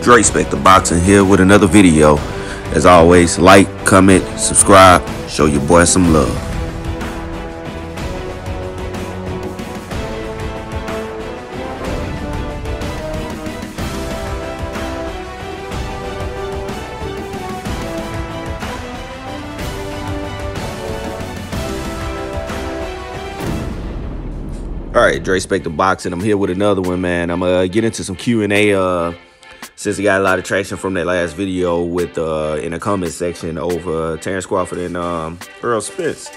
Dre Spec the Boxing here with another video. As always, like, comment, subscribe, show your boy some love. All right, Dre Spec the Boxing. I'm here with another one, man. I'm gonna get into some Q&A since we got a lot of traction from that last video with in the comment section over Terence Crawford and Errol Spence.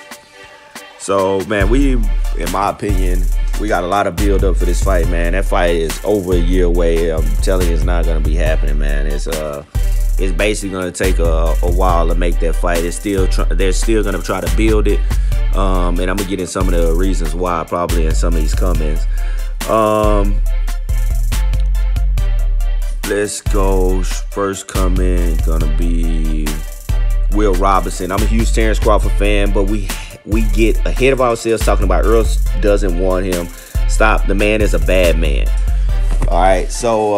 So, man, in my opinion, we got a lot of build up for this fight, man. That fight is over a year away. I'm telling you, it's not gonna be happening, man. It's basically gonna take a while to make that fight. They're still gonna try to build it. And I'm gonna get in some of the reasons why, probably in some of these comments. Let's go. First comment gonna be Will Robinson. I'm a huge Terence Crawford fan, but we get ahead of ourselves talking about Earl doesn't want him. Stop. The man is a bad man. All right, so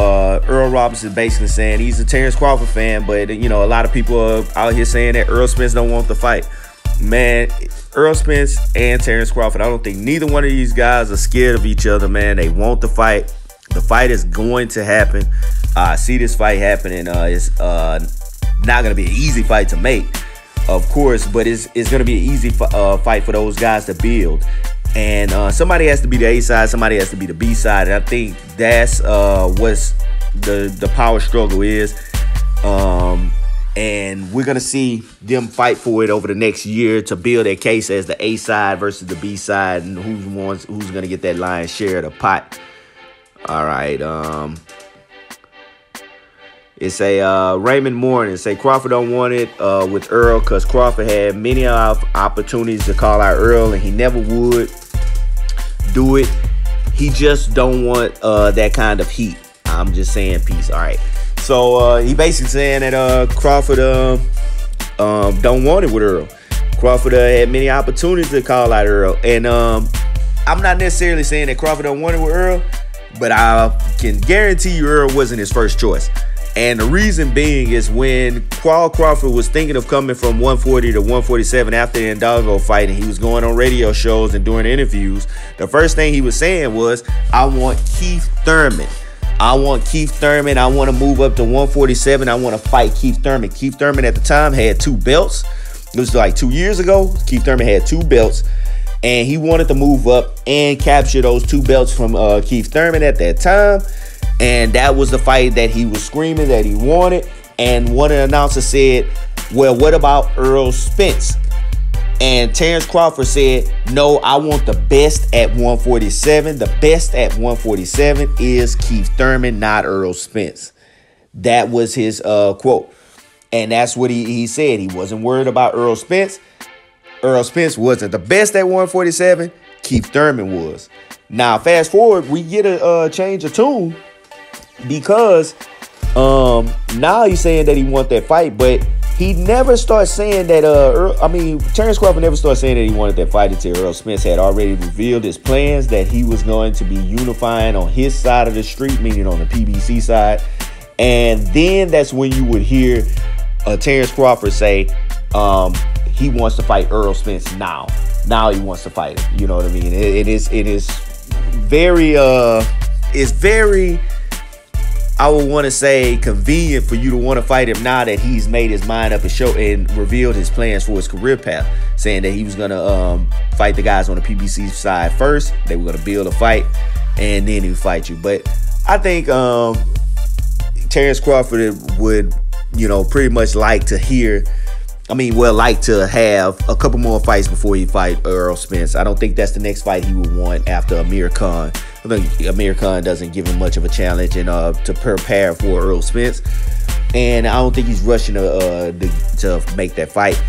Errol Robinson basically saying he's a Terence Crawford fan, but you know, a lot of people are out here saying that Errol Spence don't want the fight. Man, Errol Spence and Terence Crawford, I don't think neither one of these guys are scared of each other, man. They want the fight. The fight is going to happen. I see this fight happening. It's not going to be an easy fight to make, of course, but it's going to be an easy fight for those guys to build. And somebody has to be the A side, somebody has to be the B side. And I think that's what's the power struggle is. And we're going to see them fight for it over the next year to build their case as the A side versus the B side, and who's going to get that lion's share of the pot. All right. It's a Raymond Morning. Say Crawford don't want it with Earl because Crawford had many opportunities to call out Earl and he never would do it. He just don't want that kind of heat. I'm just saying peace. All right. So he basically saying that Crawford don't want it with Earl. Crawford had many opportunities to call out Earl. And I'm not necessarily saying that Crawford don't want it with Earl, but I can guarantee you Earl wasn't his first choice. And the reason being is when Crawford was thinking of coming from 140 to 147 after the Hidalgo fight, and he was going on radio shows and doing interviews, the first thing he was saying was, I want Keith Thurman. I want Keith Thurman. I want to move up to 147. I want to fight Keith Thurman. Keith Thurman at the time had 2 belts. It was like 2 years ago. Keith Thurman had 2 belts. And he wanted to move up and capture those 2 belts from Keith Thurman at that time. And that was the fight that he was screaming that he wanted. And one of the announcers said, well, what about Errol Spence? And Terence Crawford said, no, I want the best at 147. The best at 147 is Keith Thurman, not Errol Spence. That was his quote. And that's what he said. He wasn't worried about Errol Spence. Errol Spence wasn't the best at 147. Keith Thurman was. Now, fast forward, we get a change of tune because now he's saying that he want that fight, but he never starts saying that Terence Crawford never started saying that he wanted that fight until Errol Spence had already revealed his plans that he was going to be unifying on his side of the street, meaning on the PBC side. And then that's when you would hear Terence Crawford say he wants to fight Errol Spence now. Now he wants to fight him. You know what I mean? It is very I would want to say convenient for you to want to fight him now that he's made his mind up and revealed his plans for his career path, saying that he was going to fight the guys on the PBC side first. They were going to build a fight, and then he would fight you. But I think Terence Crawford would, pretty much like to have a couple more fights before he fight Errol Spence. I don't think that's the next fight he would want after Amir Khan. I think Amir Khan doesn't give him much of a challenge and to prepare for Errol Spence. And I don't think he's rushing to make that fight.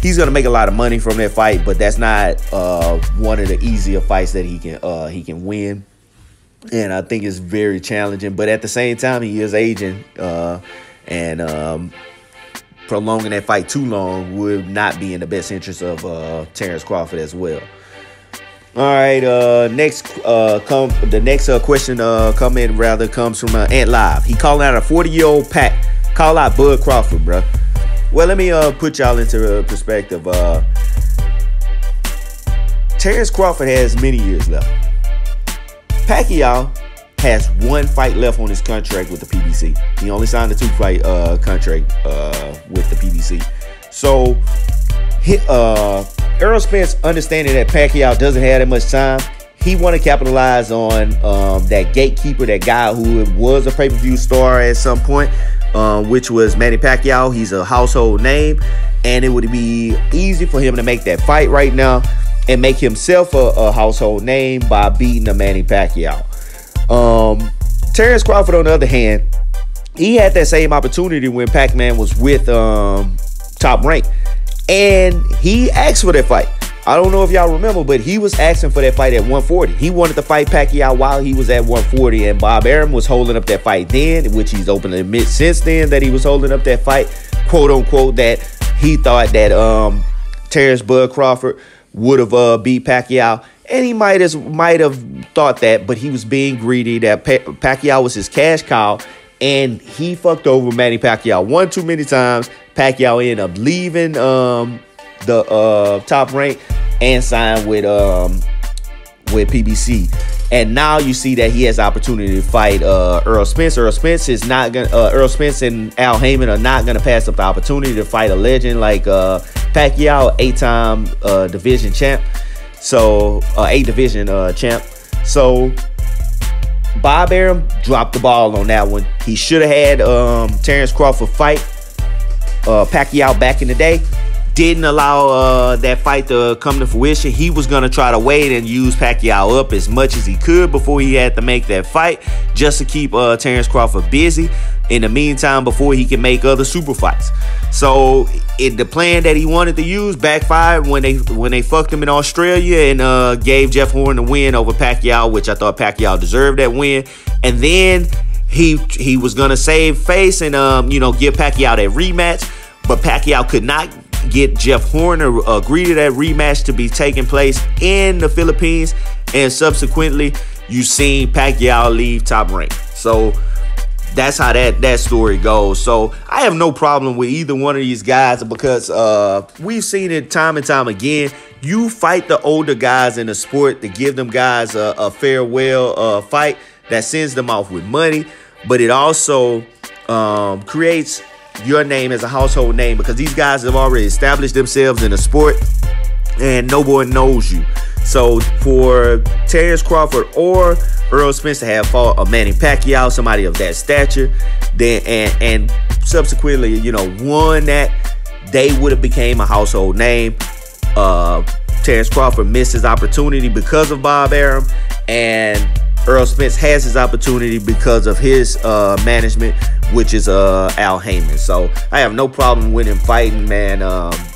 He's going to make a lot of money from that fight, but that's not one of the easier fights that he can win. And I think it's very challenging. But at the same time, he is aging, and prolonging that fight too long would not be in the best interest of Terence Crawford as well. All right. The next question comment rather comes from Ant Live. He calling out a 40-year-old Pac. Call out Bud Crawford, bro. Well, let me put y'all into perspective. Terence Crawford has many years left. Pacquiao has one fight left on his contract with the PBC. He only signed a 2-fight contract with the PBC. So, Errol Spence, understanding that Pacquiao doesn't have that much time, he want to capitalize on that gatekeeper, that guy who was a pay-per-view star at some point, which was Manny Pacquiao. He's a household name, and it would be easy for him to make that fight right now and make himself a household name by beating a Manny Pacquiao. Terence Crawford, on the other hand, he had that same opportunity when Pac-Man was with Top Rank, and he asked for that fight. I don't know if y'all remember, but he was asking for that fight at 140. He wanted to fight Pacquiao while he was at 140, and Bob Arum was holding up that fight then, which he's openly admit since then that he was holding up that fight, quote unquote, that he thought that Terence Bud Crawford would have beat Pacquiao, and he might have thought that, but he was being greedy, that Pacquiao was his cash cow, and he fucked over Manny Pacquiao one too many times. Pacquiao ended up leaving the Top Rank and signed with PBC, and now you see that he has the opportunity to fight Errol Spence. Errol Spence and Al Heyman are not gonna pass up the opportunity to fight a legend like Pacquiao, 8-time division champ. So 8 division champ. So Bob Arum dropped the ball on that one. He should have had Terence Crawford fight Pacquiao back in the day. Didn't allow that fight to come to fruition. He was going to try to wait and use Pacquiao up as much as he could before he had to make that fight, just to keep Terence Crawford busy in the meantime before he can make other super fights. So the plan that he wanted to use backfired when they fucked him in Australia and gave Jeff Horn the win over Pacquiao, which I thought Pacquiao deserved that win. And then he was going to save face and give Pacquiao that rematch, but Pacquiao could not get Jeff Horn to agree to that rematch to be taking place in the Philippines, and subsequently you seen Pacquiao leave Top Rank. So that's how that story goes. So I have no problem with either one of these guys, because we've seen it time and time again. You fight the older guys in the sport to give them guys a farewell fight that sends them off with money, but it also creates your name as a household name, because these guys have already established themselves in the sport and no one knows you. So for Terence Crawford or Errol Spence to have fought a Manny Pacquiao, somebody of that stature, then and subsequently, won that, they would have became a household name. Terence Crawford missed his opportunity because of Bob Arum, and Errol Spence has his opportunity because of his management, which is Al Heyman. So I have no problem with him fighting, man.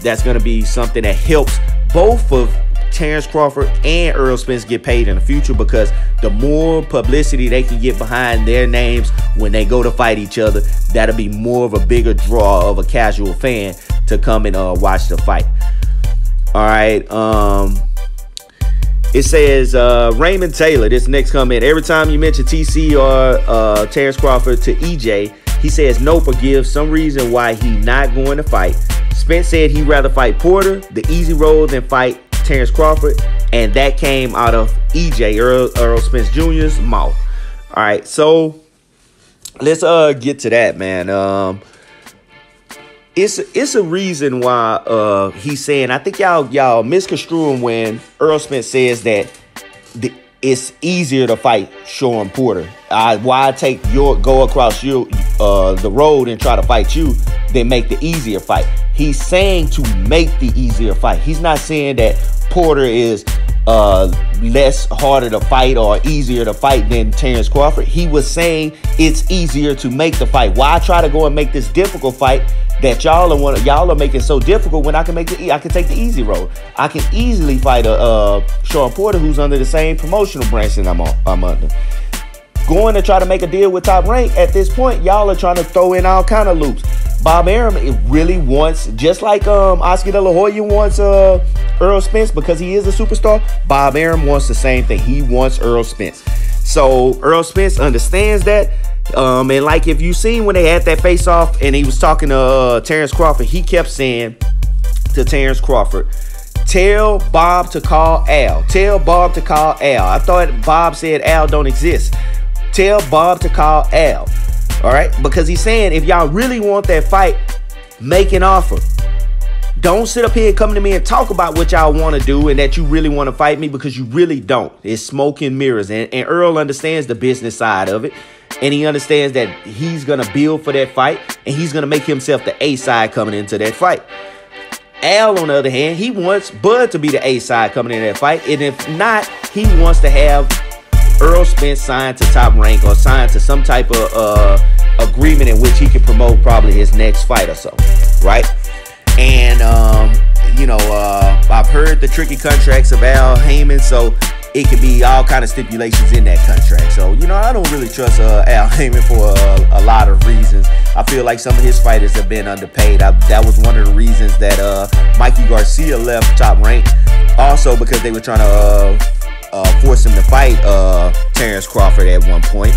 That's going to be something that helps both of Terence Crawford and Errol Spence get paid in the future, because the more publicity they can get behind their names when they go to fight each other, that'll be more of a bigger draw of a casual fan to come and watch the fight. All right. It says, Raymond Taylor, this next comment, every time you mention TC or Terence Crawford to EJ, he says no for give some reason why he not going to fight. Spence said he'd rather fight Porter, the easy road, than fight Terence Crawford, and that came out of EJ, Errol Spence Jr.'s mouth. All right, so let's get to that, man. It's a reason why he's saying, I think y'all misconstruing when Errol Spence says that it's easier to fight Sean Porter. Why go across the road and try to fight you than make the easier fight? He's saying to make the easier fight. He's not saying that Porter is less harder to fight or easier to fight than Terence Crawford. He was saying it's easier to make the fight. Why try to go and make this difficult fight that y'all are making so difficult when I can take the easy road? I can easily fight a Sean Porter who's under the same promotional branch that I'm under. Going to try to make a deal with Top Rank at this point, y'all are trying to throw in all kind of loops. Bob Arum really wants, just like Oscar De La Hoya wants Errol Spence because he is a superstar. Bob Arum wants the same thing. He wants Errol Spence. So Errol Spence understands that. And like if you seen when they had that face off and he was talking to Terence Crawford, he kept saying to Terence Crawford, tell Bob to call Al. Tell Bob to call Al. I thought Bob said Al don't exist. Tell Bob to call Al. All right, because he's saying if y'all really want that fight, make an offer. Don't sit up here and come to me and talk about what y'all want to do and that you really want to fight me, because you really don't. It's smoke and mirrors. And Earl understands the business side of it. And he understands that he's going to build for that fight. And he's going to make himself the A side coming into that fight. Al, on the other hand, he wants Bud to be the A side coming into that fight. And if not, he wants to have Errol Spence signed to Top Rank or signed to some type of agreement in which he can promote probably his next fight or so, right? And, I've heard the tricky contracts of Al Heyman, so it could be all kind of stipulations in that contract. So, I don't really trust Al Heyman for a lot of reasons. I feel like some of his fighters have been underpaid. That was one of the reasons that Mikey Garcia left Top Rank, also because they were trying to force him to fight Terence Crawford at one point.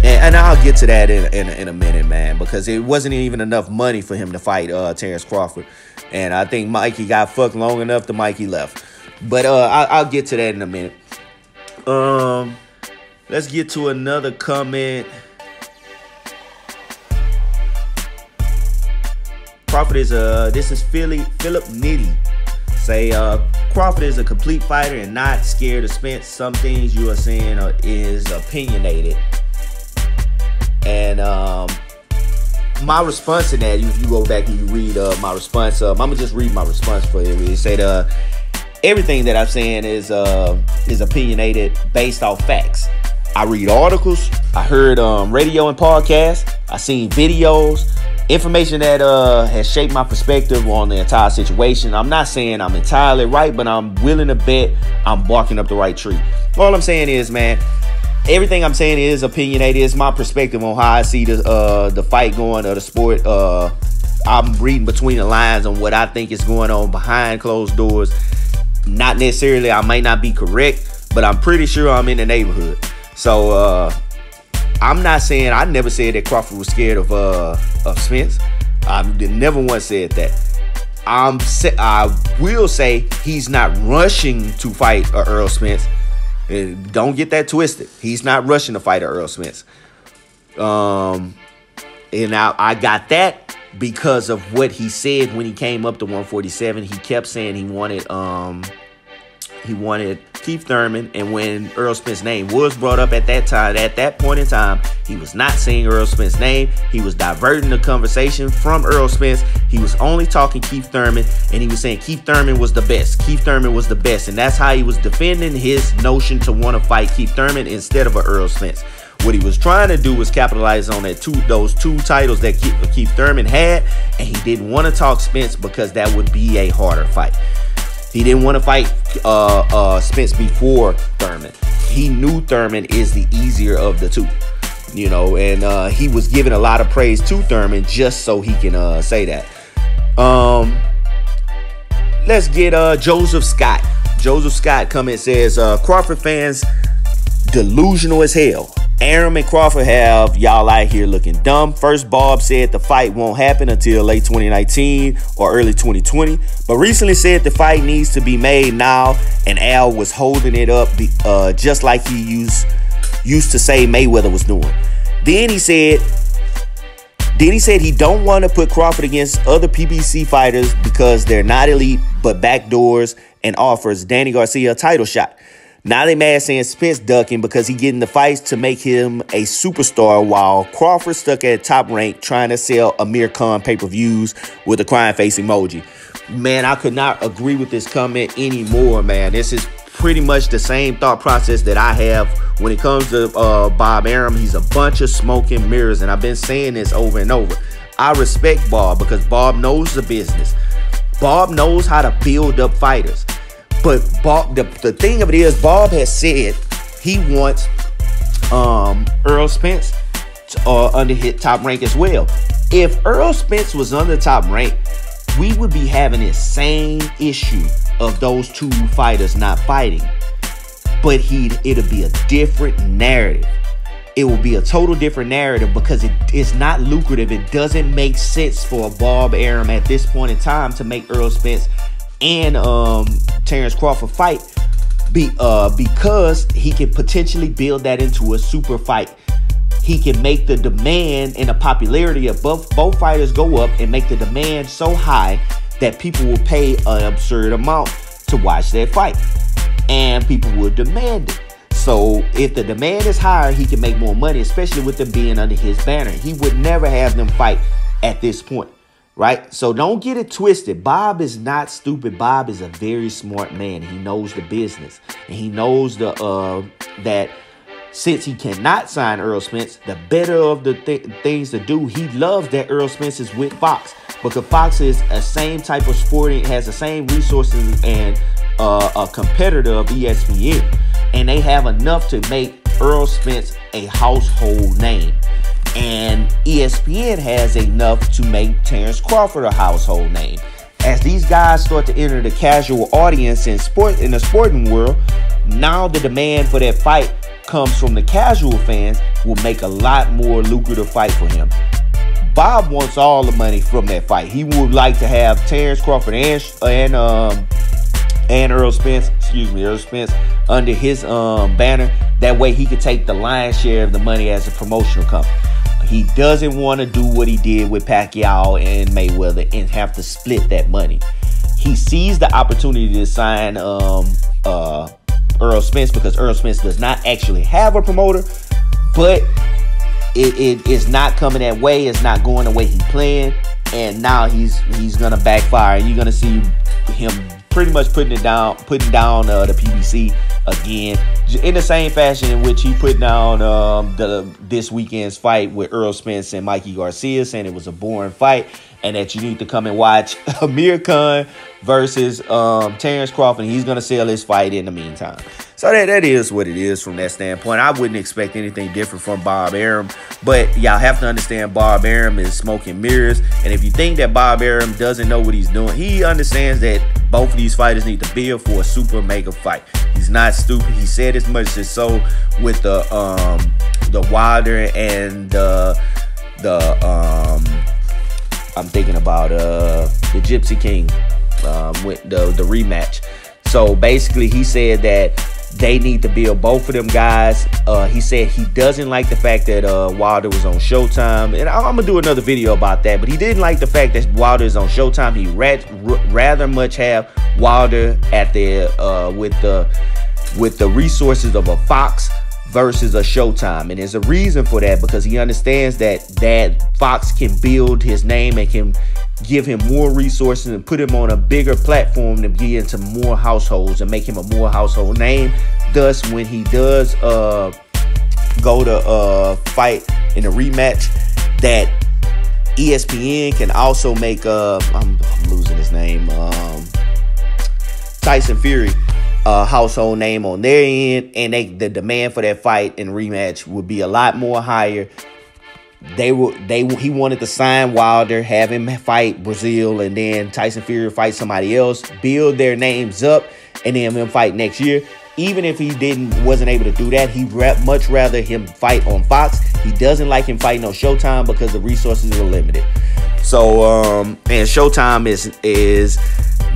And I'll get to that in a minute, man, because it wasn't even enough money for him to fight Terence Crawford. And I think Mikey got fucked long enough to Mikey left. But I'll get to that in a minute. Let's get to another comment. Crawford is this is Philip Nitty. Say Crawford is a complete fighter and not scared of Spence. Some things you are saying is opinionated. And my response to that, if you go back and you read my response, I'm gonna just read my response for you. It said everything that I'm saying is opinionated based off facts. I read articles, I heard radio and podcasts, I seen videos, information that has shaped my perspective on the entire situation. I'm not saying I'm entirely right, but I'm willing to bet I'm barking up the right tree. All I'm saying is, man, everything I'm saying is opinionated. It's my perspective on how I see the fight going, or the sport. I'm reading between the lines on what I think is going on behind closed doors. Not necessarily, I may not be correct, but I'm pretty sure I'm in the neighborhood. So I'm not saying, I never said that Crawford was scared of Spence. I never once said that. I will say he's not rushing to fight Errol Spence. Don't get that twisted. He's not rushing to fight Errol Spence. And I got that because of what he said when he came up to 147. He kept saying he wanted Keith Thurman, and when Errol Spence's name was brought up at that point in time, he was not saying Errol Spence's name. He was diverting the conversation from Errol Spence. He was only talking Keith Thurman, and he was saying Keith Thurman was the best. Keith Thurman was the best, and that's how he was defending his notion to want to fight Keith Thurman instead of Errol Spence. What he was trying to do was capitalize on those two titles that Keith Thurman had, and he didn't want to talk Spence because that would be a harder fight. He didn't want to fight Spence before Thurman. He knew Thurman is the easier of the two, and he was giving a lot of praise to Thurman just so he can say that. Let's get Joseph Scott. Joseph Scott comment says, Crawford fans delusional as hell. Arum and Crawford have y'all out here looking dumb. First, Bob said the fight won't happen until late 2019 or early 2020, but recently said the fight needs to be made now, and Al was holding it up just like he used to say Mayweather was doing. Then he said he don't want to put Crawford against other PBC fighters because they're not elite, but backdoors, and offers Danny Garcia a title shot. Now they mad saying Spence ducking because he getting the fights to make him a superstar, while Crawford stuck at Top Rank trying to sell Amir Khan pay-per-views with a crying face emoji. Man, I could not agree with this comment anymore, man. This is pretty much the same thought process that I have when it comes to Bob Arum. He's a bunch of smoke and mirrors, and I've been saying this over and over. I respect Bob because Bob knows the business. Bob knows how to build up fighters. But Bob, the thing of it is, Bob has said he wants Errol Spence to, under hit Top Rank as well. If Errol Spence was on the top rank, we would be having the same issue of those two fighters not fighting. But it'll be a different narrative. It will be a total different narrative because it's not lucrative. It doesn't make sense for Bob Arum at this point in time to make Errol Spence and Terence Crawford fight because he can potentially build that into a super fight. He can make the demand and the popularity of both fighters go up and make the demand so high that people will pay an absurd amount to watch that fight. And people will demand it. So if the demand is higher, he can make more money, especially with them being under his banner. He would never have them fight at this point, right? So don't get it twisted. Bob is not stupid. Bob is a very smart man. He knows the business. And he knows that since he cannot sign Errol Spence, the better of the things to do, he loves that Errol Spence is with Fox. Because Fox is a same type of sporting, has the same resources and a competitor of ESPN. And they have enough to make Errol Spence a household name. And ESPN has enough to make Terence Crawford a household name. As these guys start to enter the casual audience in the sporting world, now the demand for that fight comes from the casual fans, will make a lot more lucrative fight for him. Bob wants all the money from that fight. He would like to have Terence Crawford and Errol Spence, Errol Spence under his banner. That way he could take the lion's share of the money as a promotional company. He doesn't want to do what he did with Pacquiao and Mayweather and have to split that money. He sees the opportunity to sign Errol Spence because Errol Spence does not actually have a promoter, but it is not coming that way. It's not going the way he planned, and now he's gonna backfire. And you're gonna see him pretty much putting down the PBC again in the same fashion in which he put down this weekend's fight with Errol Spence and Mikey Garcia, saying it was a boring fight and that you need to come and watch Amir Khan versus Terence Crawford. He's going to sell his fight in the meantime. So that is what it is from that standpoint. I wouldn't expect anything different from Bob Arum. But y'all have to understand Bob Arum is smoking mirrors. And if you think that Bob Arum doesn't know what he's doing, he understands that both of these fighters need to build for a super mega fight. He's not stupid. He said as much as so with the Wilder and I'm thinking about the Gypsy King with the rematch. So basically he said that they need to build both of them guys. He said he doesn't like the fact that Wilder was on Showtime. And I'm going to do another video about that. But he didn't like the fact that Wilder is on Showtime. He rather much have Wilder at with the resources of a Fox versus a Showtime. And there's a reason for that, because he understands that Fox can build his name and can give him more resources and put him on a bigger platform to get into more households and make him a more household name. Thus, when he does go to fight in a rematch, that ESPN can also make I'm losing his name, Tyson Fury, household name on their end, and the demand for that fight and rematch would be a lot more higher. He wanted to sign Wilder, have him fight Brazil, and then Tyson Fury fight somebody else, build their names up, and then him fight next year. Even if he wasn't able to do that, he'd much rather him fight on Fox. He doesn't like him fighting on Showtime because the resources are limited. So, and Showtime is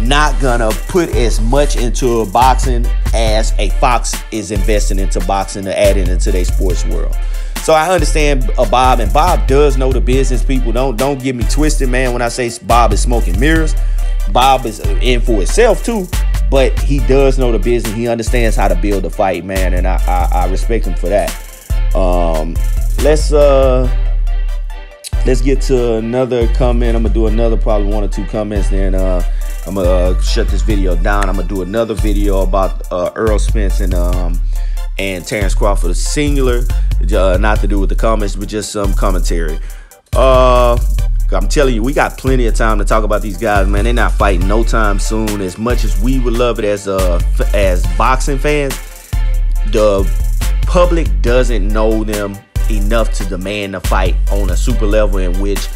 not gonna put as much into boxing as a Fox is investing into boxing to add it into their sports world. So I understand Bob, and Bob does know the business. People don't get me twisted, man. When I say Bob is smoking mirrors, Bob is in for itself too, but he does know the business. He understands how to build a fight, man, and I respect him for that. Let's get to another comment. I'm gonna do another probably 1 or 2 comments, then I'm gonna shut this video down. I'm gonna do another video about Errol Spence and Terence Crawford, singular, not to do with the comments, but just some commentary. I'm telling you, we got plenty of time to talk about these guys, man. They're not fighting no time soon. As much as we would love it as boxing fans, the public doesn't know them enough to demand a fight on a super level in which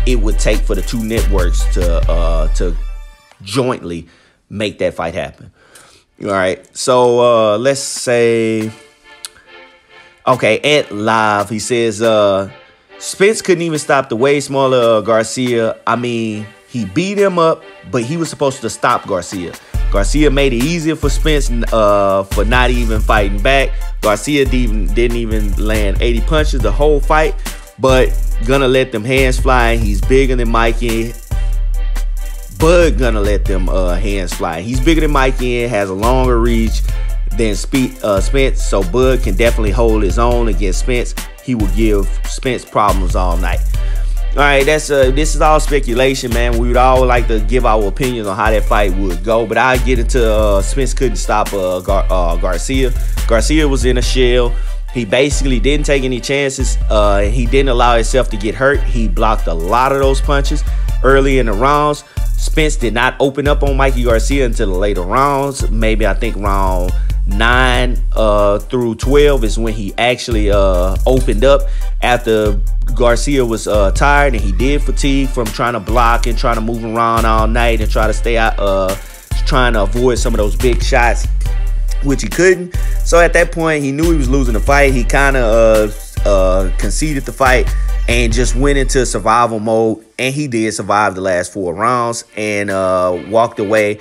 it would take for the two networks to jointly make that fight happen. All right, so let's say, okay, Ed Live, he says Spence couldn't even stop the way smaller Garcia. I mean, he beat him up, but he was supposed to stop Garcia. Garcia made it easier for Spence for not even fighting back. Garcia didn't even land 80 punches the whole fight, but gonna let them hands fly. He's bigger than Mikey. Bud gonna let them hands fly. He's bigger than Mikey and has a longer reach than Spence, so Bud can definitely hold his own against Spence. He will give Spence problems all night. All right, this is all speculation, man. We would all like to give our opinions on how that fight would go, but I get into Spence couldn't stop Garcia. Garcia was in a shell. He basically didn't take any chances. He didn't allow himself to get hurt. He blocked a lot of those punches early in the rounds. Spence did not open up on Mikey Garcia until the later rounds. Maybe I think round 9 through 12 is when he actually opened up after Garcia was tired, and he did fatigue from trying to block and trying to move around all night and try to stay out, trying to avoid some of those big shots, which he couldn't. So at that point, he knew he was losing the fight. He kind of conceded the fight and just went into survival mode, and he did survive the last 4 rounds and walked away,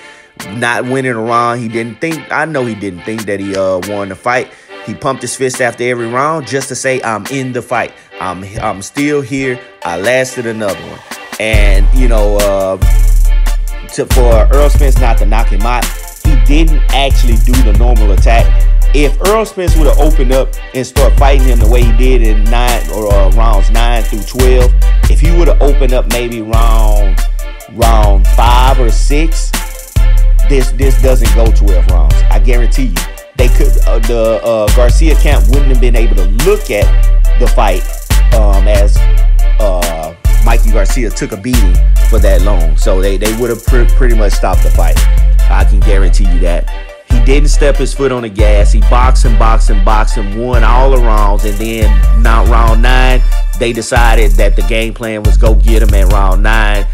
not winning a round. I know he didn't think that he won the fight. He pumped his fist after every round just to say, I'm in the fight. I'm still here. I lasted another one. And, you know, for Errol Spence not to knock him out, he didn't actually do the normal attack. If Errol Spence would have opened up and started fighting him the way he did in rounds 9 through 12, if he would have opened up maybe round 5 or 6, this doesn't go 12 rounds. I guarantee you. They could the Garcia camp wouldn't have been able to look at the fight as Mikey Garcia took a beating for that long. So they would have pretty much stopped the fight. I can guarantee you that. He didn't step his foot on the gas. He boxed him, won all the rounds, and then now round 9, they decided that the game plan was go get him at round 9,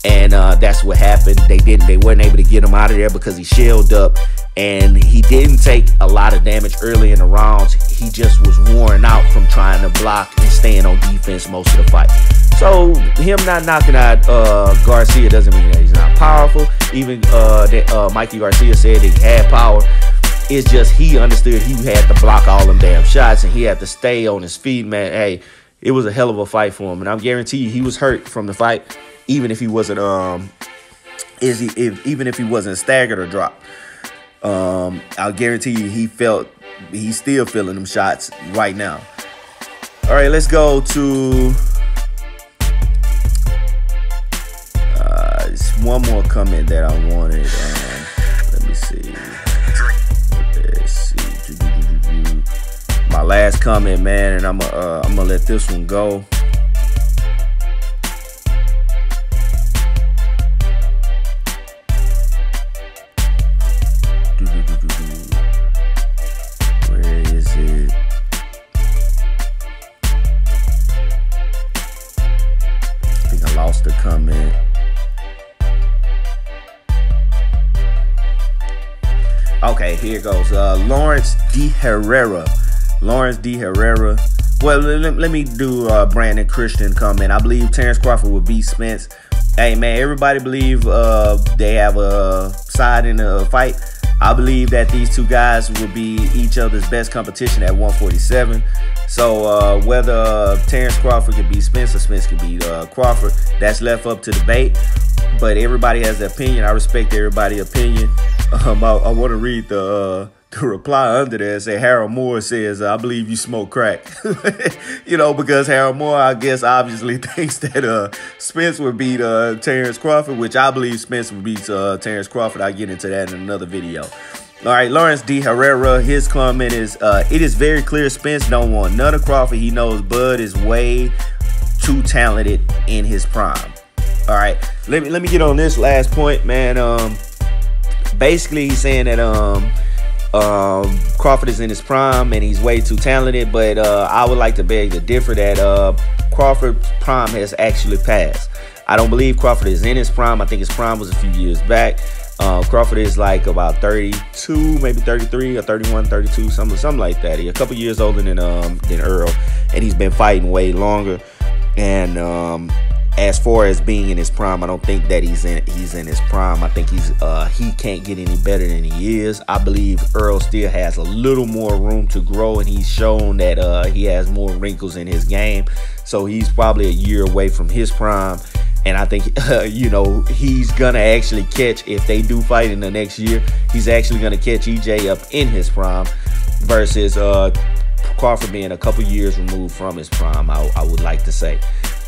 and that's what happened. They weren't able to get him out of there because he shelled up, and he didn't take a lot of damage early in the rounds. He just was worn out from trying to block and staying on defense most of the fight. So him not knocking out Garcia doesn't mean that he's not powerful. Even Mikey Garcia said that he had power. It's just he understood he had to block all them damn shots, and he had to stay on his feet, man. Hey, it was a hell of a fight for him, and I'm guaranteed he was hurt from the fight, even if he wasn't even if he wasn't staggered or dropped. I'll guarantee you he's still feeling them shots right now. All right, let's go to one more comment that I wanted. Let me see. My last comment, man, and I'm gonna let this one go. Where is it? I think I lost the comment. Okay, here goes. Lawrence D. Herrera. Well, let me do Brandon Christian comment. I believe Terence Crawford will beat Spence. Hey, man, everybody believe they have a side in the fight. I believe that these two guys will be each other's best competition at 147. So whether Terence Crawford can beat Spence or Spence can beat Crawford, that's left up to debate. But everybody has their opinion. I respect everybody's opinion. I want to read the reply under there. Say Harold Moore says, "I believe you smoke crack." You know, because Harold Moore, I guess, obviously thinks that Spence would beat Terence Crawford, which I believe Spence would beat Terence Crawford. I'll get into that in another video. All right, Lawrence D. Herrera, his comment is, it is very clear Spence don't want none of Crawford. He knows Bud is way too talented in his prime. All right, let me get on this last point, man. Basically, he's saying that Crawford is in his prime and he's way too talented, but I would like to beg to differ that Crawford's prime has actually passed. I don't believe Crawford is in his prime. I think his prime was a few years back. Crawford is like about 32, maybe 33 or 31, 32, something like that. He's a couple years older than Errol, and he's been fighting way longer. And as far as being in his prime, I don't think that he's in his prime. I think he can't get any better than he is. I believe Errol still has a little more room to grow, and he's shown that he has more wrinkles in his game. So he's probably a year away from his prime. And I think, you know, he's going to actually catch, if they do fight in the next year, he's actually going to catch EJ up in his prime versus Crawford being a couple years removed from his prime, I would like to say.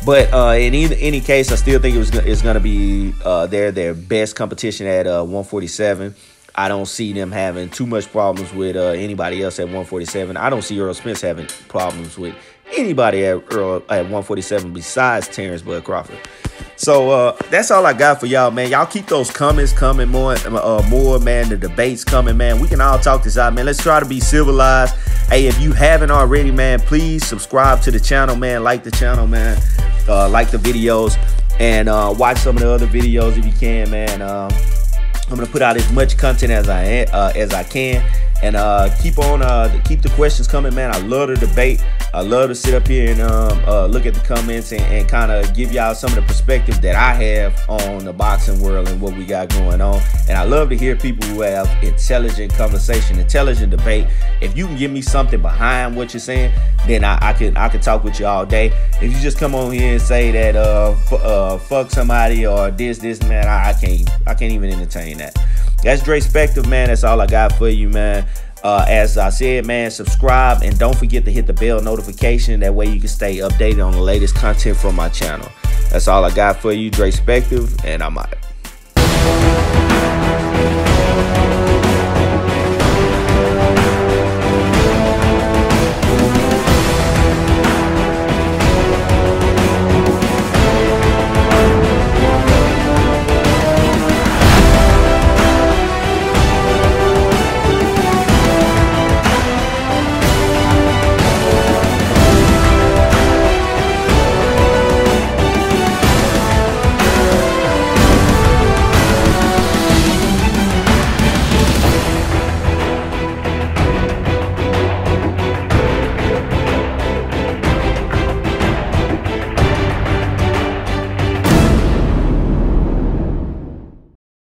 But in any case, I still think it's going to be their best competition at 147. I don't see them having too much problems with anybody else at 147. I don't see Errol Spence having problems with anybody at 147 besides Terence Crawford. So that's all I got for y'all, man. Y'all keep those comments coming, more, man. The debates coming, man. We can all talk this out, man. Let's try to be civilized. Hey, if you haven't already, man, please subscribe to the channel, man. Like the channel, man. Like the videos, and watch some of the other videos if you can, man. I'm gonna put out as much content as I can, and keep the questions coming, man. I love the debate. I love to sit up here and look at the comments and kind of give y'all some of the perspective that I have on the boxing world and what we got going on. And I love to hear people who have intelligent conversation, intelligent debate. If you can give me something behind what you're saying, then I can talk with you all day. If you just come on here and say that fuck somebody or this, man, I can't even entertain that. That's Dre Spective, man. That's all I got for you, man. As I said, man, subscribe and don't forget to hit the bell notification. That way you can stay updated on the latest content from my channel. That's all I got for you, Dre Spective, and I'm out.